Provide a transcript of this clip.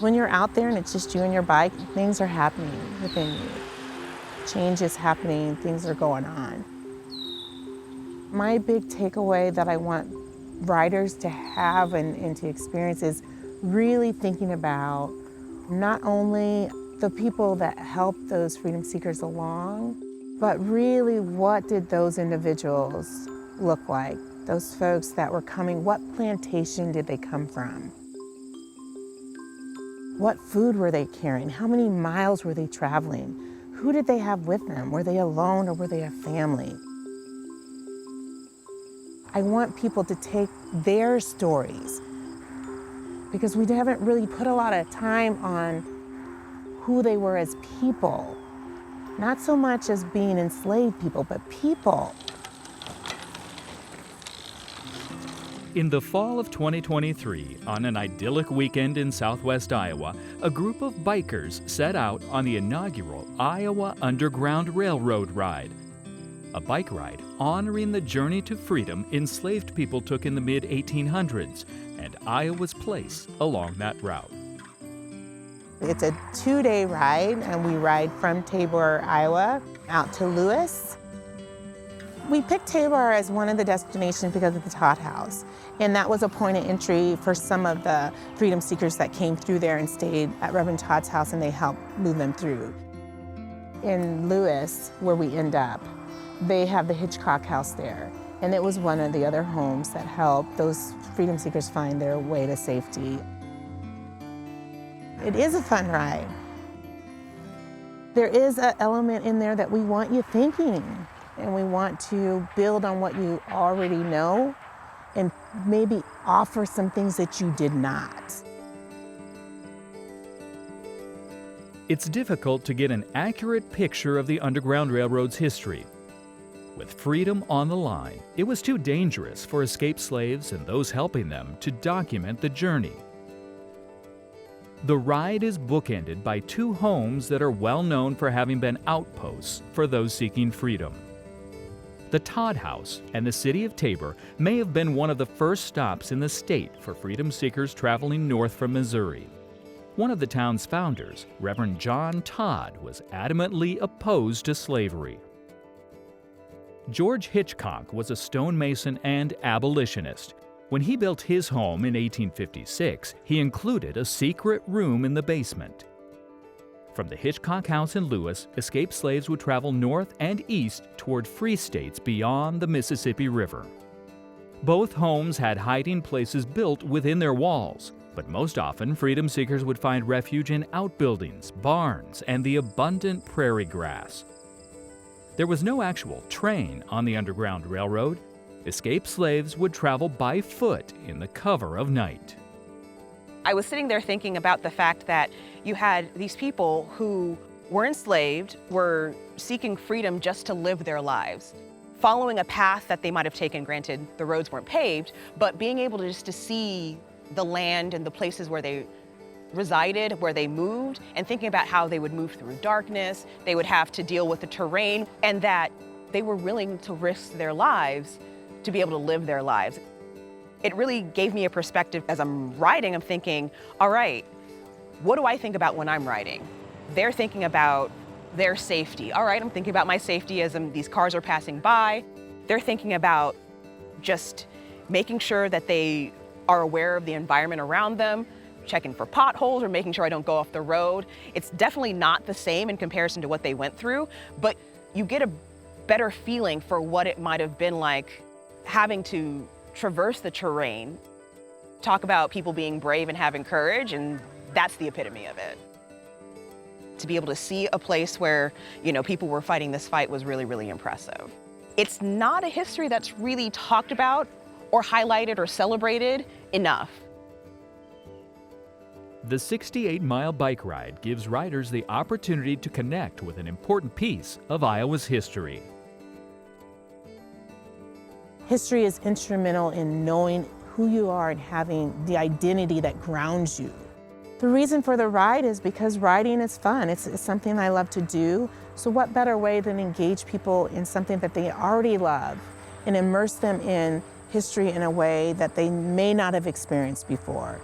When you're out there and it's just you and your bike, things are happening within you. Change is happening, things are going on. My big takeaway that I want riders to have and to experience is really thinking about not only the people that help those freedom seekers along, but really what did those individuals look like? Those folks that were coming, what plantation did they come from? What food were they carrying? How many miles were they traveling? Who did they have with them? Were they alone or were they a family? I want people to take their stories because we haven't really put a lot of time on who they were as people. Not so much as being enslaved people, but people. In the fall of 2023, on an idyllic weekend in southwest Iowa, a group of bikers set out on the inaugural Iowa Underground Railroad ride. A bike ride honoring the journey to freedom enslaved people took in the mid-1800s and Iowa's place along that route. It's a 2-day ride, and we ride from Tabor, Iowa, out to Lewis. We picked Tabor as one of the destinations because of the Todd House, and that was a point of entry for some of the freedom seekers that came through there and stayed at Reverend Todd's house, and they helped move them through. In Lewis, where we end up, they have the Hitchcock House there, and it was one of the other homes that helped those freedom seekers find their way to safety. It is a fun ride. There is an element in there that we want you thinking, and we want to build on what you already know and maybe offer some things that you did not. It's difficult to get an accurate picture of the Underground Railroad's history. With freedom on the line, it was too dangerous for escaped slaves and those helping them to document the journey. The ride is bookended by two homes that are well known for having been outposts for those seeking freedom. The Todd House and the city of Tabor may have been one of the first stops in the state for freedom seekers traveling north from Missouri. One of the town's founders, Reverend John Todd, was adamantly opposed to slavery. George Hitchcock was a stonemason and abolitionist. When he built his home in 1856, he included a secret room in the basement. From the Hitchcock House in Lewis, escaped slaves would travel north and east toward free states beyond the Mississippi River. Both homes had hiding places built within their walls, but most often freedom seekers would find refuge in outbuildings, barns, and the abundant prairie grass. There was no actual train on the Underground Railroad. Escaped slaves would travel by foot in the cover of night. I was sitting there thinking about the fact that you had these people who were enslaved, were seeking freedom just to live their lives, following a path that they might have taken. Granted, the roads weren't paved, but being able to just to see the land and the places where they resided, where they moved, and thinking about how they would move through darkness, they would have to deal with the terrain, and that they were willing to risk their lives to be able to live their lives. It really gave me a perspective. As I'm riding, I'm thinking, all right, what do I think about when I'm riding? They're thinking about their safety. All right, I'm thinking about my safety as these cars are passing by. They're thinking about just making sure that they are aware of the environment around them, checking for potholes or making sure I don't go off the road. It's definitely not the same in comparison to what they went through, but you get a better feeling for what it might have been like having to traverse the terrain. Talk about people being brave and having courage, and that's the epitome of it. To be able to see a place where, people were fighting this fight was really, really impressive. It's not a history that's really talked about or highlighted or celebrated enough. The 68-mile bike ride gives riders the opportunity to connect with an important piece of Iowa's history. History is instrumental in knowing who you are and having the identity that grounds you. The reason for the ride is because riding is fun. It's something I love to do. So what better way than engage people in something that they already love and immerse them in history in a way that they may not have experienced before.